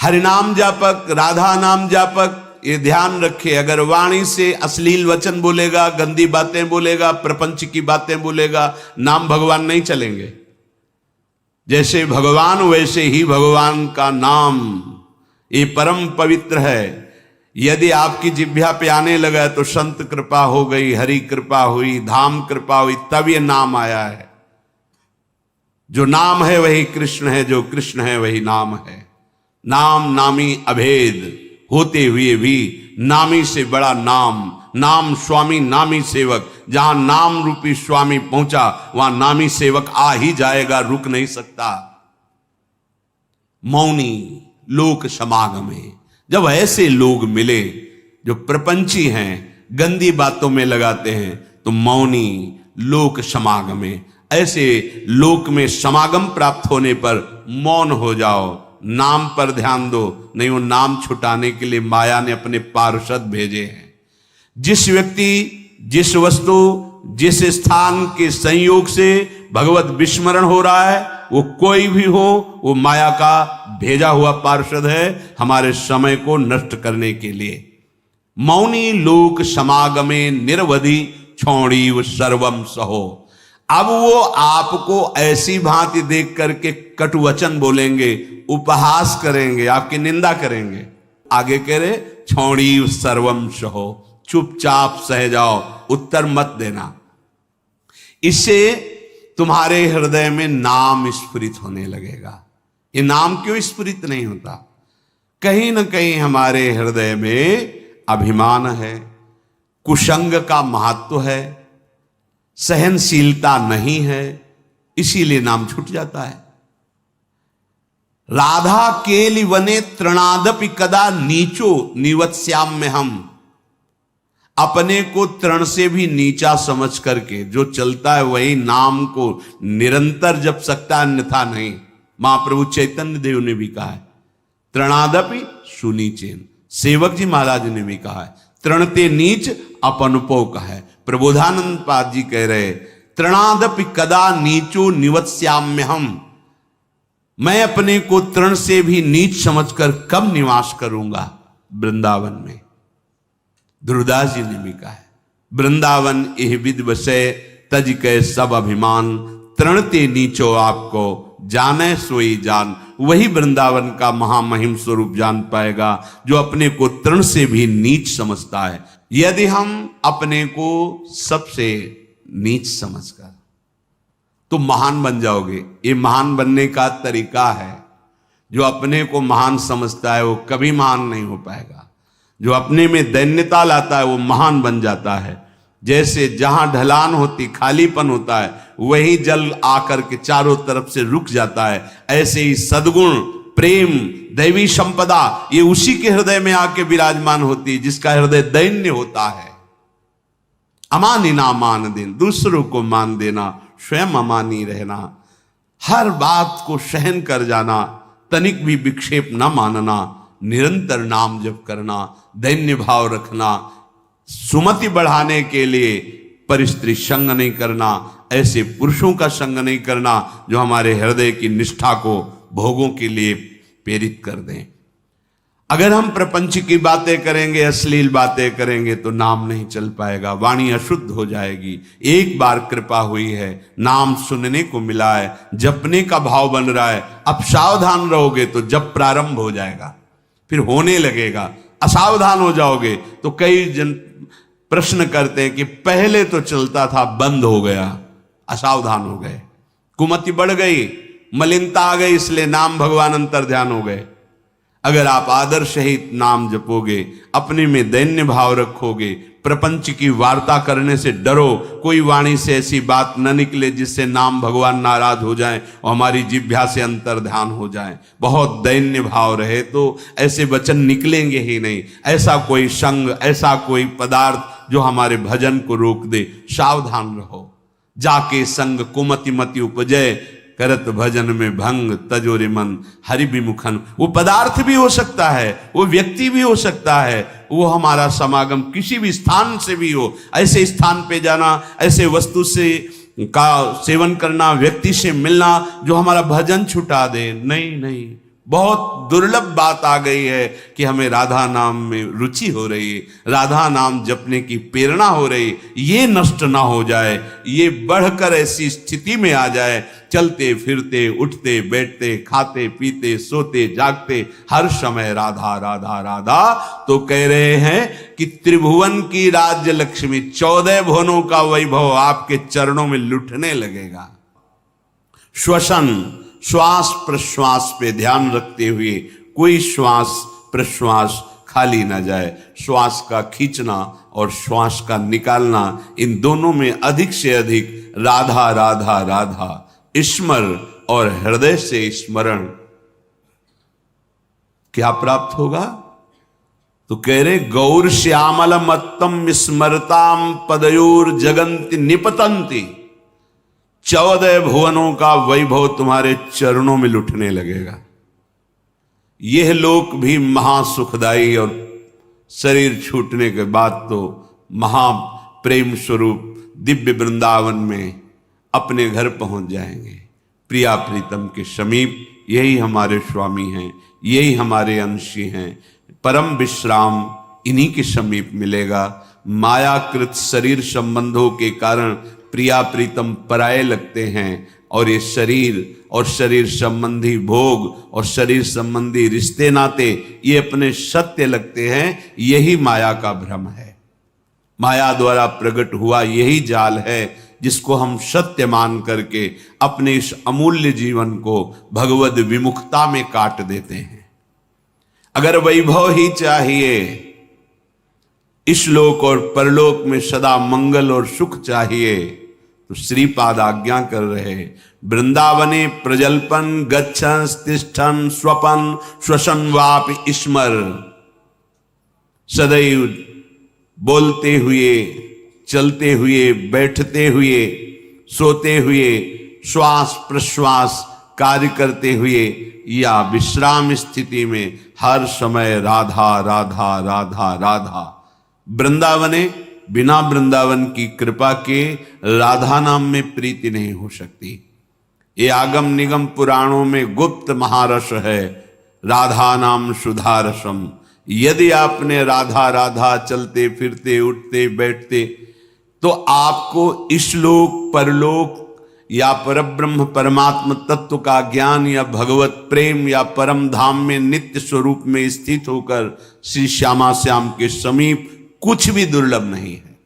हरिनाम जापक, राधा नाम जापक, ये ध्यान रखे, अगर वाणी से अश्लील वचन बोलेगा, गंदी बातें बोलेगा, प्रपंच की बातें बोलेगा, नाम भगवान नहीं चलेंगे। जैसे भगवान वैसे ही भगवान का नाम, ये परम पवित्र है। यदि आपकी जिह्वा पे आने लगा तो संत कृपा हो गई, हरि कृपा हुई, धाम कृपा हुई, तब ये नाम आया है। जो नाम है वही कृष्ण है, जो कृष्ण है वही नाम है। नाम नामी अभेद होते हुए भी नामी से बड़ा नाम, नाम स्वामी नामी सेवक। जहां नाम रूपी स्वामी पहुंचा वहां नामी सेवक आ ही जाएगा, रुक नहीं सकता। मौनी लोक समागमे, जब ऐसे लोग मिले जो प्रपंची हैं, गंदी बातों में लगाते हैं, तो मौनी लोक समागमे, ऐसे लोक में समागम प्राप्त होने पर मौन हो जाओ, नाम पर ध्यान दो। नहीं, वो नाम छुटाने के लिए माया ने अपने पार्षद भेजे हैं। जिस व्यक्ति, जिस वस्तु, जिस स्थान के संयोग से भगवत विस्मरण हो रहा है, वो कोई भी हो, वो माया का भेजा हुआ पार्षद है हमारे समय को नष्ट करने के लिए। मौनी लोक समागमे निरवधि छोड़ीव सर्वम सहो। अब वो आपको ऐसी भांति देख करके कटुवचन बोलेंगे, उपहास करेंगे, आपकी निंदा करेंगे। आगे कह रहे छोड़ीव सर्वम सहो, चुपचाप सह जाओ, उत्तर मत देना। इससे तुम्हारे हृदय में नाम स्फुरित होने लगेगा। ये नाम क्यों स्फुरित नहीं होता? कहीं ना कहीं हमारे हृदय में अभिमान है, कुसंग का महत्व है, सहनशीलता नहीं है, इसीलिए नाम छूट जाता है। राधा केलि वने तृणादपि कदा नीचो निवत्स्याम में हम, अपने को तृण से भी नीचा समझ करके जो चलता है वही नाम को निरंतर जप सकता, अन्यथा नहीं। महाप्रभु चैतन्य देव ने भी कहा है तृणादपि सुनीचेन, सेवक जी महाराज ने भी कहा है तृणते नीच अपनुपो का है। प्रबोधानंद पाद जी कह रहे तृणादपि कदा नीचो निवत्स्याम्य हम, मैं अपने को तृण से भी नीच समझकर कब निवास करूंगा वृंदावन में। ध्रुवदास जी ने भी कहा है वृंदावन एह विद वसै तज कै सब अभिमान, तृणते नीचो आपको जाने सोई जान। वही वृंदावन का महामहिम स्वरूप जान पाएगा जो अपने को तृण से भी नीच समझता है। यदि हम अपने को सबसे नीच समझकर, तो महान बन जाओगे। ये महान बनने का तरीका है। जो अपने को महान समझता है वो कभी महान नहीं हो पाएगा। जो अपने में दैन्यता लाता है वो महान बन जाता है। जैसे जहां ढलान होती, खालीपन होता है, वही जल आकर के चारों तरफ से रुक जाता है। ऐसे ही सद्गुण, प्रेम, दैवी संपदा ये उसी के हृदय में आके विराजमान होती है जिसका हृदय दैन्य होता है। अमानी ना मान देना, दूसरों को मान देना, स्वयं अमानी रहना, हर बात को सहन कर जाना, तनिक भी विक्षेप न मानना, निरंतर नाम जप करना, दैन्य भाव रखना, सुमति बढ़ाने के लिए परिस्त्री संग नहीं करना, ऐसे पुरुषों का संग नहीं करना जो हमारे हृदय की निष्ठा को भोगों के लिए प्रेरित कर दें। अगर हम प्रपंच की बातें करेंगे, अश्लील बातें करेंगे तो नाम नहीं चल पाएगा, वाणी अशुद्ध हो जाएगी। एक बार कृपा हुई है, नाम सुनने को मिला है, जपने का भाव बन रहा है, अब सावधान रहोगे तो जप प्रारंभ हो जाएगा, फिर होने लगेगा। असावधान हो जाओगे तो कई जन प्रश्न करते हैं कि पहले तो चलता था, बंद हो गया, असावधान हो गए, कुमति बढ़ गई, मलिनता आ गई, इसलिए नाम भगवान अंतर ध्यान हो गए। अगर आप आदर सहित नाम जपोगे, अपने में दैन्य भाव रखोगे, प्रपंच की वार्ता करने से डरो, कोई वाणी से ऐसी बात न निकले जिससे नाम भगवान नाराज हो जाएं और हमारी जिह्वा से अंतर ध्यान हो जाए। बहुत दैन्य भाव रहे तो ऐसे वचन निकलेंगे ही नहीं। ऐसा कोई संग, ऐसा कोई पदार्थ जो हमारे भजन को रोक दे, सावधान रहो। जाके संग कुमति मति उपजय, करत भजन में भंग तजोरे मन हरि विमुखन। वो पदार्थ भी हो सकता है, वो व्यक्ति भी हो सकता है, वो हमारा समागम किसी भी स्थान से भी हो। ऐसे स्थान पे जाना, ऐसे वस्तु से का सेवन करना, व्यक्ति से मिलना जो हमारा भजन छुटा दे, नहीं नहीं, बहुत दुर्लभ बात आ गई है कि हमें राधा नाम में रुचि हो रही है, राधा नाम जपने की प्रेरणा हो रही है। ये नष्ट ना हो जाए, ये बढ़कर ऐसी स्थिति में आ जाए, चलते फिरते उठते बैठते खाते पीते सोते जागते हर समय राधा राधा राधा। तो कह रहे हैं कि त्रिभुवन की राज्य लक्ष्मी, 14 भुवनों का वैभव आपके चरणों में लुटने लगेगा। श्वसन, श्वास प्रश्वास पे ध्यान रखते हुए कोई श्वास प्रश्वास खाली ना जाए। श्वास का खींचना और श्वास का निकालना, इन दोनों में अधिक से अधिक राधा राधा राधा स्मर और हृदय से स्मरण। क्या प्राप्त होगा? तो कह रहे गौर श्यामल मत्तम स्मरताम पदयोर जगंति निपतंती। 14 भुवनों का वैभव तुम्हारे चरणों में लुटने लगेगा। यह लोक भी महासुखदायी और शरीर छूटने के बाद तो महाप्रेम स्वरूप दिव्य वृंदावन में अपने घर पहुंच जाएंगे, प्रिया प्रीतम के समीप। यही हमारे स्वामी हैं, यही हमारे अंशी हैं। परम विश्राम इन्हीं के समीप मिलेगा। मायाकृत शरीर संबंधों के कारण प्रिया प्रीतम पराये लगते हैं, और ये शरीर और शरीर संबंधी भोग और शरीर संबंधी रिश्ते नाते ये अपने सत्य लगते हैं। यही माया का भ्रम है। माया द्वारा प्रकट हुआ यही जाल है जिसको हम सत्य मान करके अपने इस अमूल्य जीवन को भगवद विमुखता में काट देते हैं। अगर वैभव ही चाहिए, इस लोक और परलोक में सदा मंगल और सुख चाहिए, तो श्रीपाद आज्ञा कर रहे वृंदावने प्रजल्पन गच्छन तिष्ठन स्वपन श्वसन वापि स्मर। सदैव बोलते हुए, चलते हुए, बैठते हुए, सोते हुए, श्वास प्रश्वास कार्य करते हुए या विश्राम स्थिति में हर समय राधा राधा राधा राधा। वृंदावने, बिना वृंदावन की कृपा के राधा नाम में प्रीति नहीं हो सकती। ये आगम निगम पुराणों में गुप्त महारस है, राधा नाम सुधा रसम। यदि आपने राधा राधा चलते फिरते उठते बैठते, तो आपको इस लोक परलोक या परब्रह्म परमात्म तत्व का ज्ञान या भगवत प्रेम या परम धाम में नित्य स्वरूप में स्थित होकर श्री श्यामा श्याम के समीप कुछ भी दुर्लभ नहीं है।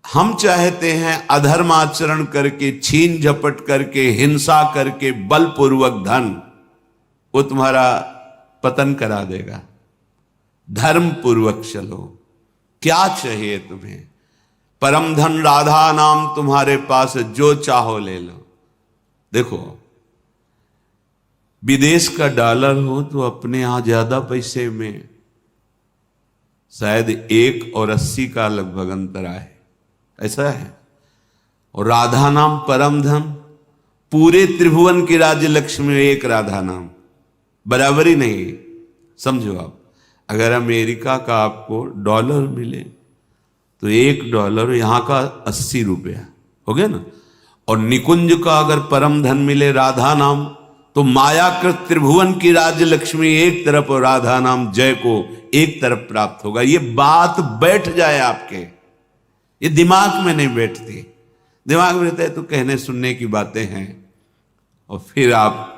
हम चाहते हैं अधर्म आचरण करके, छीन झपट करके, हिंसा करके, बलपूर्वक धन, वो तुम्हारा पतन करा देगा। धर्म पूर्वक चलो। क्या चाहिए तुम्हें? परम धन राधा नाम तुम्हारे पास, जो चाहो ले लो। देखो, विदेश का डॉलर हो तो अपने यहां ज्यादा पैसे में शायद 1.80 का लगभग अंतर आए, ऐसा है। और राधा नाम परम धन, पूरे त्रिभुवन की राज्य लक्ष्मी में एक राधा नाम, बराबरी नहीं। समझो आप, अगर अमेरिका का आपको डॉलर मिले तो $1 यहां का 80 रुपया हो गया ना। और निकुंज का अगर परम धन मिले राधा नाम, तो मायाकृत त्रिभुवन की राज्य लक्ष्मी एक तरफ और राधा नाम जय को एक तरफ प्राप्त होगा। ये बात बैठ जाए आपके, ये दिमाग में नहीं बैठती। दिमाग में रहता है तो कहने सुनने की बातें हैं, और फिर आप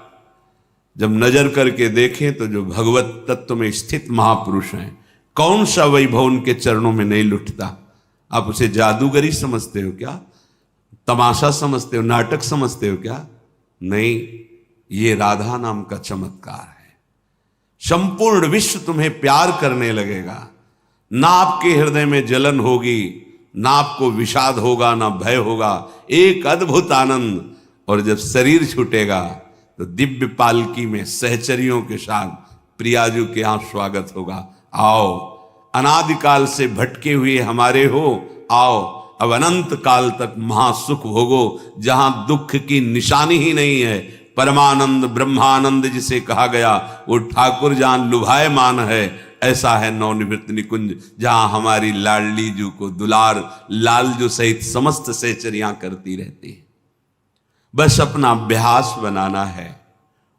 जब नजर करके देखें तो जो भगवत तत्व में स्थित महापुरुष हैं, कौन सा वैभव उनके चरणों में नहीं लुटता। आप उसे जादूगरी समझते हो क्या? तमाशा समझते हो? नाटक समझते हो क्या? नहीं, ये राधा नाम का चमत्कार है। संपूर्ण विश्व तुम्हें प्यार करने लगेगा। ना आपके हृदय में जलन होगी, ना आपको विषाद होगा, ना भय होगा। एक अद्भुत आनंद। और जब शरीर छूटेगा तो दिव्य पालकी में सहचरियों के साथ प्रियाजू के यहां स्वागत होगा। आओ, अनादिकाल से भटके हुए हमारे हो, आओ अब अनंत काल तक महासुख भोगो, जहां दुख की निशानी ही नहीं है। परमानंद ब्रह्मानंद जिसे कहा गया, वो ठाकुर जहां लुभायमान है, ऐसा है नवनिवृत्त निकुंज, जहां हमारी लाडली जू को दुलार लाल जो सहित समस्त सहचरियां करती रहती है। बस अपना अभ्यास बनाना है,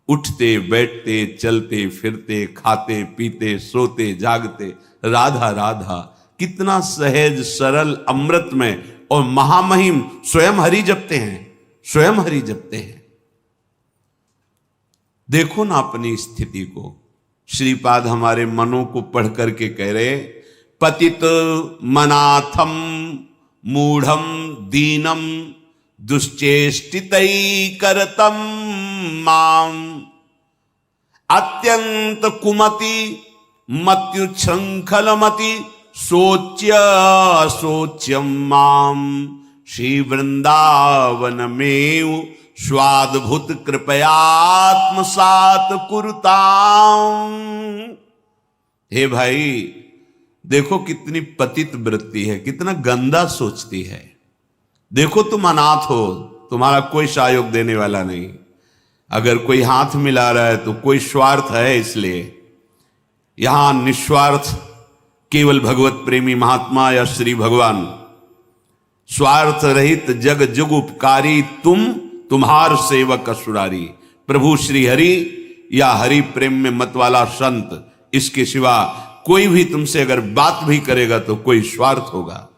उठते बैठते चलते फिरते खाते पीते सोते जागते राधा राधा, कितना सहज सरल अमृतमय और महामहिम स्वयं हरि जपते हैं, स्वयं हरि जपते हैं। देखो ना अपनी स्थिति को। श्रीपाद हमारे मनों को पढ़ करके कह रहे, पतित मनाथम मूढ़म दीनम दुश्चेष्टितई करतम माम अत्यंत कुमति मत्युच्छृंखलमति सोच्य सोच्यम माम श्री वृंदावन में स्वाद्भुत कृपयात्मसात कुरुताम। हे भाई, देखो कितनी पतित वृत्ति है, कितना गंदा सोचती है। देखो तुम अनाथ हो, तुम्हारा कोई सहयोग देने वाला नहीं। अगर कोई हाथ मिला रहा है तो कोई स्वार्थ है, इसलिए यहां निस्वार्थ केवल भगवत प्रेमी महात्मा या श्री भगवान, स्वार्थ रहित जग जुग उपकारी तुम तुम्हार सेवक असुरारी। प्रभु श्री हरि या हरि प्रेम में मत वाला संत, इसके सिवा कोई भी तुमसे अगर बात भी करेगा तो कोई स्वार्थ होगा।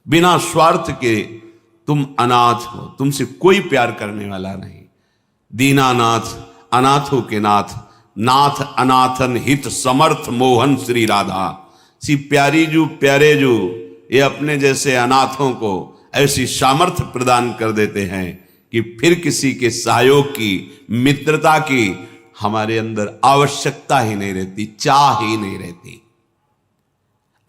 बिना स्वार्थ के तुम अनाथ हो, तुमसे कोई प्यार करने वाला नहीं। दीनानाथ अनाथों के नाथ, नाथ अनाथन हित समर्थ मोहन श्री राधा। सी प्यारी जू प्यारे जू, ये अपने जैसे अनाथों को ऐसी सामर्थ्य प्रदान कर देते हैं कि फिर किसी के सहयोग की, मित्रता की हमारे अंदर आवश्यकता ही नहीं रहती, चाह ही नहीं रहती।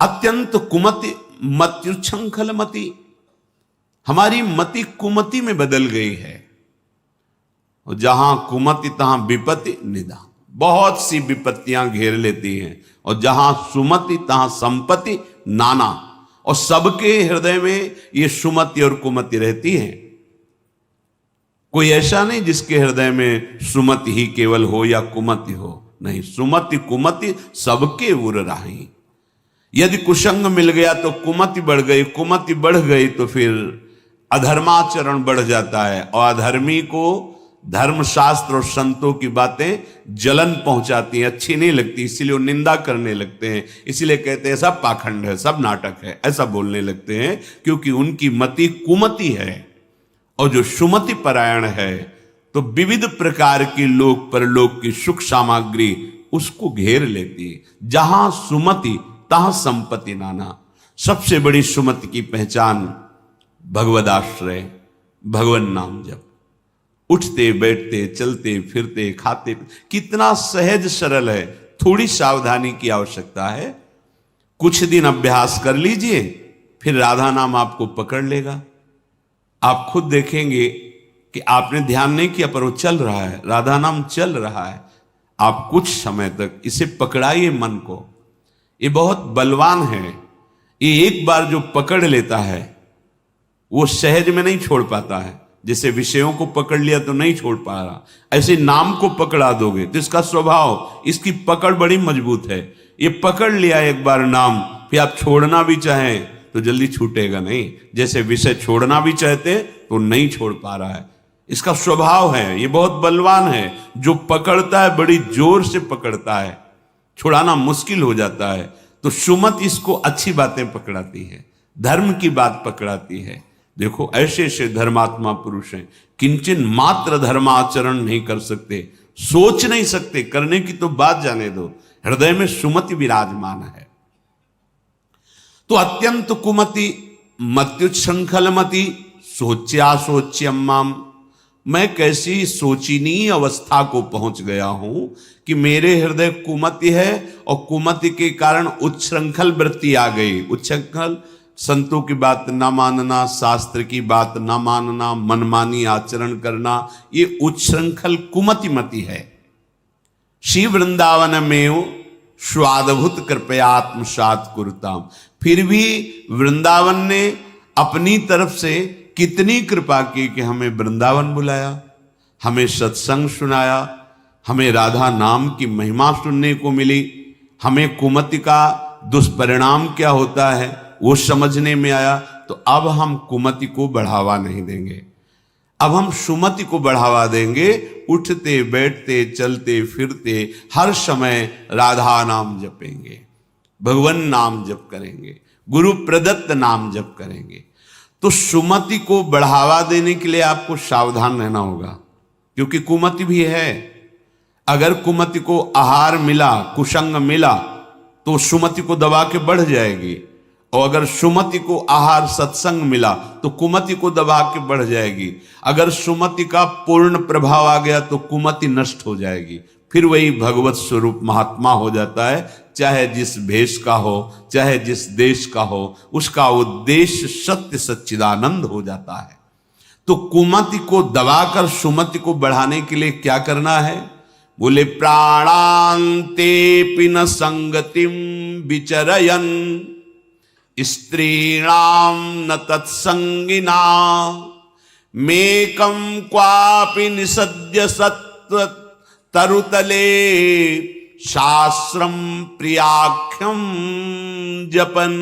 अत्यंत कुमति मत्युच्छृंखल मति, हमारी मति कुमति में बदल गई है। और जहां कुमति तहां विपत्ति निदान, बहुत सी विपत्तियां घेर लेती हैं। और जहां सुमति तहां संपत्ति नाना, और सबके हृदय में ये सुमति और कुमति रहती है। कोई ऐसा नहीं जिसके हृदय में सुमति ही केवल हो या कुमति हो, नहीं, सुमति कुमति सबके उर राही। यदि कुसंग मिल गया तो कुमति बढ़ गई, कुमति बढ़ गई तो फिर अधर्माचरण बढ़ जाता है। और अधर्मी को धर्मशास्त्र और संतों की बातें जलन पहुंचाती हैं, अच्छी नहीं लगती, इसीलिए वो निंदा करने लगते हैं। इसीलिए कहते हैं सब पाखंड है, सब नाटक है, ऐसा बोलने लगते हैं, क्योंकि उनकी मति कुमति है। और जो सुमति परायण है तो विविध प्रकार की लोक परलोक की सुख सामग्री उसको घेर लेती है। जहां सुमति तहां संपत्ति नाना। सबसे बड़ी सुमति की पहचान भगवदाश्रय, भगवन नाम जप। उठते बैठते चलते फिरते खाते, कितना सहज सरल है। थोड़ी सावधानी की आवश्यकता है। कुछ दिन अभ्यास कर लीजिए, फिर राधा नाम आपको पकड़ लेगा। आप खुद देखेंगे कि आपने ध्यान नहीं किया पर वो चल रहा है, राधा नाम चल रहा है। आप कुछ समय तक इसे पकड़ाइए मन को, ये बहुत बलवान है। ये एक बार जो पकड़ लेता है वो सहज में नहीं छोड़ पाता है। जैसे विषयों को पकड़ लिया तो नहीं छोड़ पा रहा, ऐसे नाम को पकड़ा दोगे तो इसका स्वभाव, इसकी पकड़ बड़ी मजबूत है। ये पकड़ लिया एक बार नाम, फिर आप छोड़ना भी चाहें तो जल्दी छूटेगा नहीं। जैसे विषय छोड़ना भी चाहते तो नहीं छोड़ पा रहा है, इसका स्वभाव है। ये बहुत बलवान है, जो पकड़ता है बड़ी जोर से पकड़ता है, छुड़ाना मुश्किल हो जाता है। तो सुमत इसको अच्छी बातें पकड़ाती है, धर्म की बात पकड़ाती है। देखो ऐसे ऐसे धर्मात्मा पुरुष हैं, किंचन मात्र धर्माचरण नहीं कर सकते, सोच नहीं सकते, करने की तो बात जाने दो, हृदय में सुमति विराजमान है। तो अत्यंत कुमति मत्युच्छृंखलमति सोच्या सोच्यम्माम, मैं कैसी सोचनीय अवस्था को पहुंच गया हूं कि मेरे हृदय कुमति है और कुमति के कारण उच्छृंखल वृत्ति आ गई। उच्छृंखल संतों की बात ना मानना, शास्त्र की बात ना मानना, मनमानी आचरण करना, ये उच्छृंखल कुमति मति है। श्री वृंदावन में स्वाद्भुत कृपया आत्मसात कुरुताम, फिर भी वृंदावन ने अपनी तरफ से कितनी कृपा की कि हमें वृंदावन बुलाया, हमें सत्संग सुनाया, हमें राधा नाम की महिमा सुनने को मिली, हमें कुमति का दुष्परिणाम क्या होता है वो समझने में आया। तो अब हम कुमति को बढ़ावा नहीं देंगे, अब हम सुमति को बढ़ावा देंगे। उठते बैठते चलते फिरते हर समय राधा नाम जपेंगे, भगवान नाम जप करेंगे, गुरु प्रदत्त नाम जप करेंगे, तो सुमति को बढ़ावा देने के लिए आपको सावधान रहना होगा, क्योंकि कुमति भी है। अगर कुमति को आहार मिला, कुसंग मिला, तो सुमति को दबा के बढ़ जाएगी, और अगर सुमति को आहार सत्संग मिला तो कुमति को दबा के बढ़ जाएगी। अगर सुमति का पूर्ण प्रभाव आ गया तो कुमति नष्ट हो जाएगी, फिर वही भगवत स्वरूप महात्मा हो जाता है। चाहे जिस भेष का हो, चाहे जिस देश का हो, उसका उद्देश्य सत्य सच्चिदानंद हो जाता है। तो कुमति को दबाकर सुमति को बढ़ाने के लिए क्या करना है? बोले प्राणांते पिन संगतिम विचरयन स्त्रीणाम न तत्संगिना मेकम क्वापि निसद्य सत्व तरुतले शास्त्रम प्रियाख्यम जपन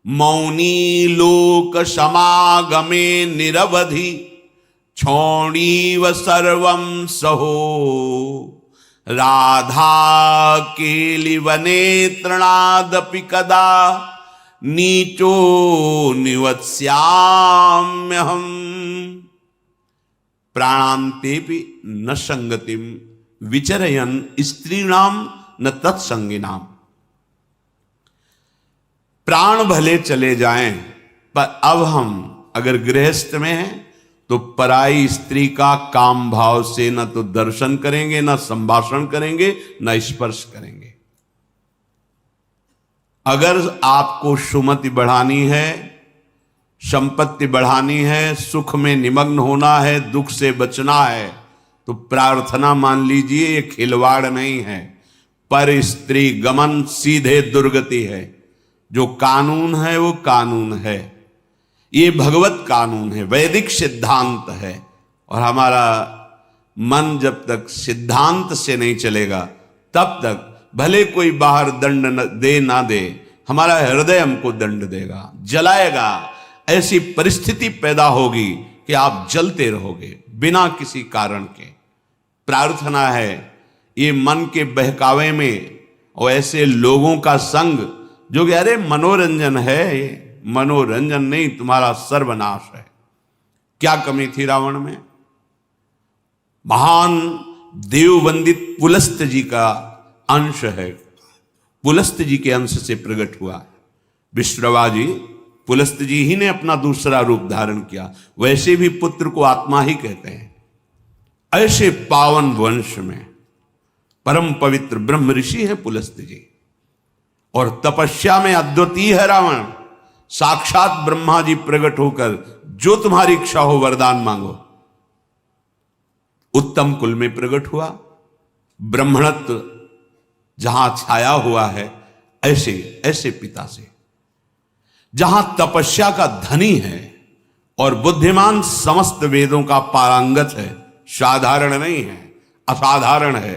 मौनी लोक समागमे निरवधि क्षौणीव सर्वं सहो राधा केलिवने तृणादपि कदा नीचो निवत्स्याम्यहम् प्राणान्तेपि न संगतिम विचरयन स्त्रीणाम न तत्संगिनाम। प्राण भले चले जाएं, पर अब हम अगर गृहस्थ में हैं तो पराई स्त्री का काम भाव से न तो दर्शन करेंगे, न संभाषण करेंगे, न स्पर्श करेंगे। अगर आपको सुमति बढ़ानी है, संपत्ति बढ़ानी है, सुख में निमग्न होना है, दुख से बचना है, तो प्रार्थना मान लीजिए ये खिलवाड़ नहीं है, पर स्त्री गमन सीधे दुर्गति है। जो कानून है वो कानून है, ये भगवत कानून है, वैदिक सिद्धांत है। और हमारा मन जब तक सिद्धांत से नहीं चलेगा तब तक भले कोई बाहर दंड दे ना दे, हमारा हृदय हमको दंड देगा, जलाएगा। ऐसी परिस्थिति पैदा होगी कि आप जलते रहोगे बिना किसी कारण के। प्रार्थना है ये मन के बहकावे में और ऐसे लोगों का संग जो कि अरे मनोरंजन है, ये मनोरंजन नहीं, तुम्हारा सर्वनाश है। क्या कमी थी रावण में? महान देव वंदित पुलस्त जी का अंश है, पुलस्त जी के अंश से प्रकट हुआ। विश्रवा जी, पुलस्त जी ही ने अपना दूसरा रूप धारण किया। वैसे भी पुत्र को आत्मा ही कहते हैं। ऐसे पावन वंश में परम पवित्र ब्रह्म ऋषि है पुलस्त जी, और तपस्या में अद्वितीय है रावण। साक्षात ब्रह्मा जी प्रकट होकर जो तुम्हारी इच्छा हो वरदान मांगो। उत्तम कुल में प्रकट हुआ। ब्रह्मणत्व जहां छाया हुआ है, ऐसे ऐसे पिता से, जहां तपस्या का धनी है और बुद्धिमान समस्त वेदों का पारंगत है, साधारण नहीं है, असाधारण है।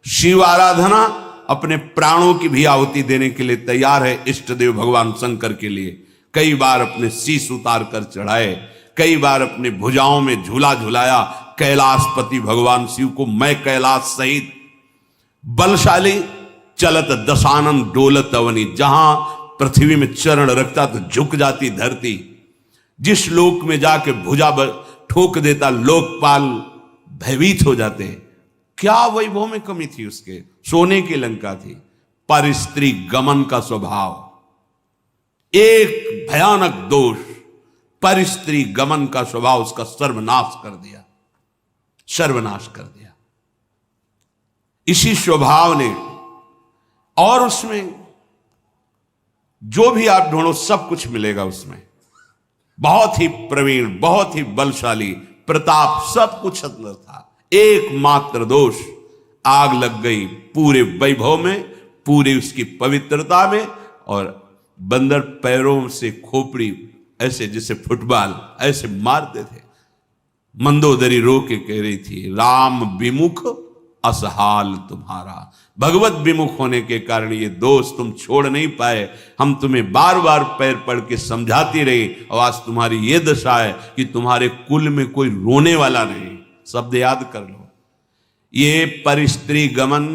शिव आराधना अपने प्राणों की भी आहुति देने के लिए तैयार है। इष्ट देव भगवान शंकर के लिए कई बार अपने शीश उतार कर चढ़ाए, कई बार अपने भुजाओं में झूला झुलाया। कैलाशपति भगवान शिव को मैं कैलाश सहित बलशाली चलत दशानन डोलत अवनी, जहां पृथ्वी में चरण रखता तो झुक जाती धरती। जिस लोक में जाके भुजा ठोक देता लोकपाल भयभीत हो जाते। क्या वैभव में कमी थी उसके? सोने की लंका थी। पर स्त्री गमन का स्वभाव एक भयानक दोष, पर स्त्री गमन का स्वभाव उसका सर्वनाश कर दिया, सर्वनाश कर दिया। इसी स्वभाव ने, और उसमें जो भी आप ढूंढो सब कुछ मिलेगा उसमें। बहुत ही प्रवीण, बहुत ही बलशाली, प्रताप, सब कुछ अंदर था। एकमात्र दोष, आग लग गई पूरे वैभव में, पूरी उसकी पवित्रता में। और बंदर पैरों से खोपड़ी ऐसे जैसे फुटबॉल ऐसे मारते थे। मंदोदरी रो के कह रही थी, राम विमुख असहाल तुम्हारा। भगवत विमुख होने के कारण ये दोष तुम छोड़ नहीं पाए। हम तुम्हें बार बार पैर पड़ के समझाती रही, और आज तुम्हारी ये दशा है कि तुम्हारे कुल में कोई रोने वाला नहीं। शब्द याद कर लो, ये परस्त्री गमन,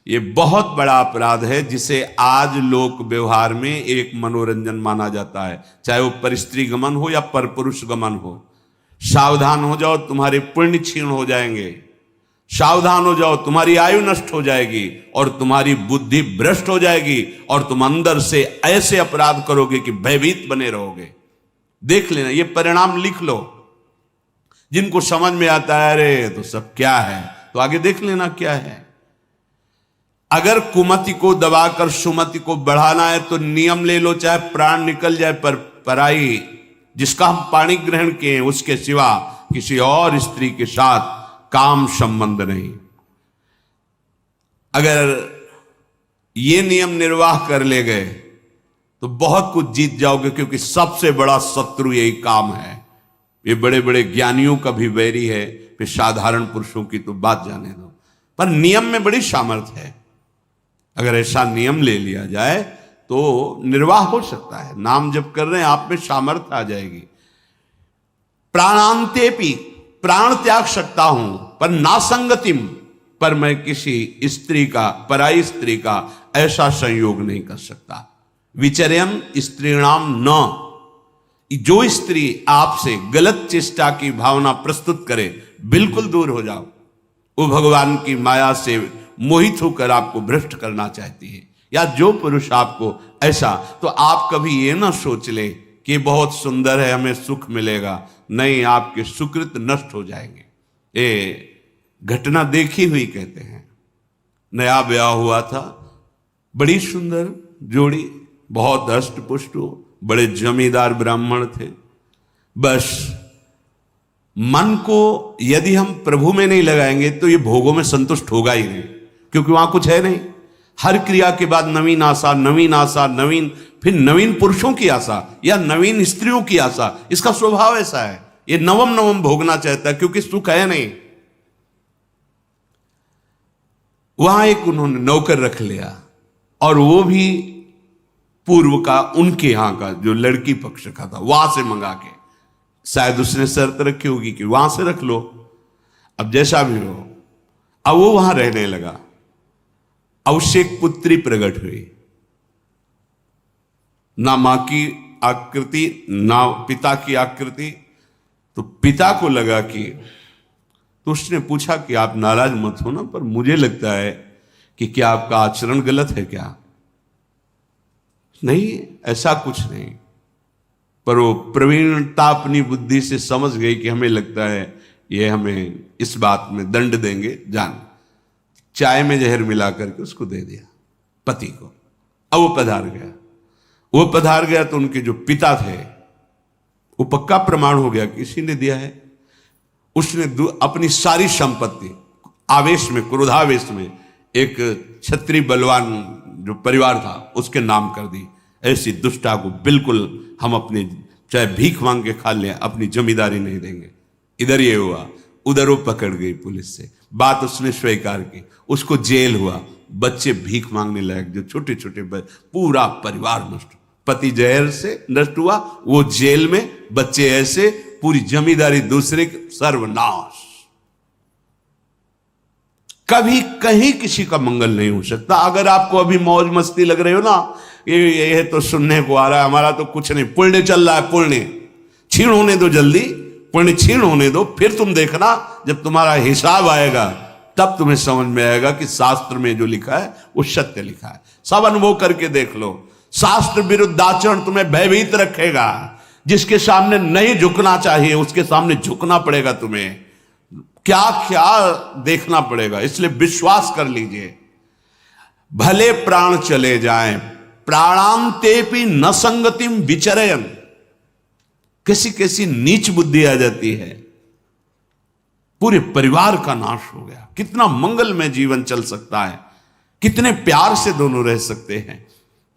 ये बहुत बड़ा अपराध है, जिसे आज लोक व्यवहार में एक मनोरंजन माना जाता है, चाहे वो परस्त्री गमन हो या परपुरुष गमन हो। सावधान हो जाओ, तुम्हारे पुण्य क्षीण हो जाएंगे। सावधान हो जाओ, तुम्हारी आयु नष्ट हो जाएगी और तुम्हारी बुद्धि भ्रष्ट हो जाएगी और तुम अंदर से ऐसे अपराध करोगे कि भयभीत बने रहोगे। देख लेना, ये परिणाम लिख लो। जिनको समझ में आता है अरे तो सब क्या है, तो आगे देख लेना क्या है। अगर कुमति को दबाकर सुमति को बढ़ाना है तो नियम ले लो, चाहे प्राण निकल जाए, पर पराई जिसका हम पाणी ग्रहण किए उसके सिवा किसी और स्त्री के साथ काम संबंध नहीं। अगर ये नियम निर्वाह कर ले गए तो बहुत कुछ जीत जाओगे, क्योंकि सबसे बड़ा शत्रु यही काम है। ये बड़े बड़े ज्ञानियों का भी वैरी है, फिर साधारण पुरुषों की तो बात जाने दो। पर नियम में बड़ी सामर्थ्य है। अगर ऐसा नियम ले लिया जाए तो निर्वाह हो सकता है। नाम जप कर रहे हैं, आप में सामर्थ्य आ जाएगी। प्राणांतेपि, प्राण त्याग सकता हूं, पर नासंगतिम, पर मैं किसी स्त्री का, पराई स्त्री का ऐसा संयोग नहीं कर सकता। विचर्यन स्त्रीणाम न, जो स्त्री आपसे गलत चेष्टा की भावना प्रस्तुत करे, बिल्कुल दूर हो जाओ। वो भगवान की माया से मोहित होकर आपको भ्रष्ट करना चाहती है, या जो पुरुष आपको ऐसा, तो आप कभी ये ना सोच ले कि बहुत सुंदर है, हमें सुख मिलेगा। नहीं, आपके सुकृत नष्ट हो जाएंगे। ये घटना देखी हुई कहते हैं। नया ब्याह हुआ था, बड़ी सुंदर जोड़ी, बहुत हष्ट पुष्ट, बड़े जमींदार ब्राह्मण थे। बस मन को यदि हम प्रभु में नहीं लगाएंगे तो ये भोगों में संतुष्ट होगा ही नहीं, क्योंकि वहां कुछ है नहीं। हर क्रिया के बाद नवीन आशा, नवीन आशा, नवीन, फिर नवीन पुरुषों की आशा या नवीन स्त्रियों की आशा। इसका स्वभाव ऐसा है, ये नवम नवम भोगना चाहता है, क्योंकि सुख है नहीं। वहां एक उन्होंने नौकर रख लिया, और वो भी पूर्व का, उनके यहां का, जो लड़की पक्ष का था, वहां से मंगा के। शायद उसने शर्त रखी होगी कि वहां से रख लो, अब जैसा भी हो। अब वो वहां रहने लगा। अब उससे एक पुत्री प्रकट हुई, ना मां की आकृति ना पिता की आकृति। तो पिता को लगा कि, तो उसने पूछा कि आप नाराज मत हो ना, पर मुझे लगता है कि क्या आपका आचरण गलत है क्या? नहीं, ऐसा कुछ नहीं। पर वो प्रवीणता अपनी बुद्धि से समझ गई कि हमें लगता है ये हमें इस बात में दंड देंगे, जान। चाय में जहर मिला करके उसको दे दिया पति को। अब वो पधार गया तो उनके जो पिता थे, वो पक्का प्रमाण हो गया कि इसी ने दिया है। उसने अपनी सारी संपत्ति आवेश में, क्रोधावेश में, एक क्षत्रिय बलवान जो परिवार था उसके नाम कर दी। ऐसी दुष्टा को बिल्कुल हम अपने, चाहे भीख मांग के खा लें, अपनी जमींदारी नहीं देंगे। इधर ये हुआ, उधर वो पकड़ गई पुलिस से, बात उसने स्वीकार की, उसको जेल हुआ। बच्चे भीख मांगने लायक, जो छोटे छोटे पूरा परिवार नष्ट। पति जहर से नष्ट हुआ, वो जेल में, बच्चे ऐसे, पूरी जमींदारी दूसरे, सर्वनाश। कभी कहीं किसी का मंगल नहीं हो सकता। अगर आपको अभी मौज मस्ती लग रही हो ना, ये तो सुनने को आ रहा है, हमारा तो कुछ नहीं, पुण्य चल रहा है, पुण्य क्षीण होने दो, जल्दी पुण्य क्षीण होने दो, फिर तुम देखना जब तुम्हारा हिसाब आएगा तब तुम्हें समझ में आएगा कि शास्त्र में जो लिखा है वो सत्य लिखा है। सब अनुभव करके देख लो। शास्त्र विरुद्ध आचरण तुम्हें भयभीत रखेगा। जिसके सामने नहीं झुकना चाहिए उसके सामने झुकना पड़ेगा तुम्हें, क्या क्या देखना पड़ेगा। इसलिए विश्वास कर लीजिए, भले प्राण चले जाएं, प्राणांतेपि न संगतिम विचरयन। कैसी कैसी नीच बुद्धि आ जाती है, पूरे परिवार का नाश हो गया। कितना मंगलमय जीवन चल सकता है, कितने प्यार से दोनों रह सकते हैं,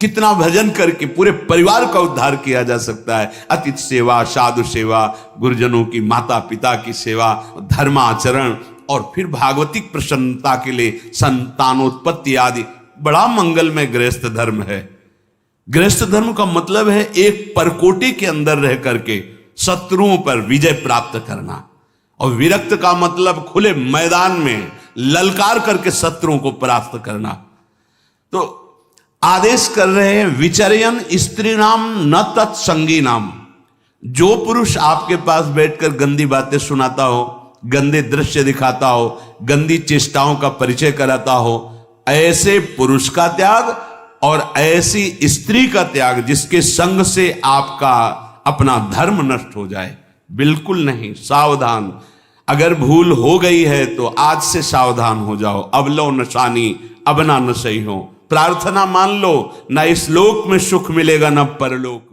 कितना भजन करके पूरे परिवार का उद्धार किया जा सकता है। अतिथि सेवा, साधु सेवा, गुरुजनों की, माता पिता की सेवा, धर्माचरण, और फिर भागवतिक प्रसन्नता के लिए संतानोत्पत्ति आदि। बड़ा मंगलमय गृहस्थ धर्म है। गृहस्थ धर्म का मतलब है एक परकोटी के अंदर रह करके शत्रुओं पर विजय प्राप्त करना। और विरक्त का मतलब खुले मैदान में ललकार करके शत्रुओं को परास्त करना। तो आदेश कर रहे हैं विचर्यन स्त्री नाम न तत्संगी नाम। जो पुरुष आपके पास बैठकर गंदी बातें सुनाता हो, गंदे दृश्य दिखाता हो, गंदी चेष्टाओं का परिचय कराता हो, ऐसे पुरुष का त्याग और ऐसी स्त्री का त्याग जिसके संग से आपका अपना धर्म नष्ट हो जाए, बिल्कुल नहीं। सावधान। अगर भूल हो गई है तो आज से सावधान हो जाओ। अब लो नशानी, अब ना न सही हो। प्रार्थना मान लो, ना इस लोक में सुख मिलेगा ना परलोक।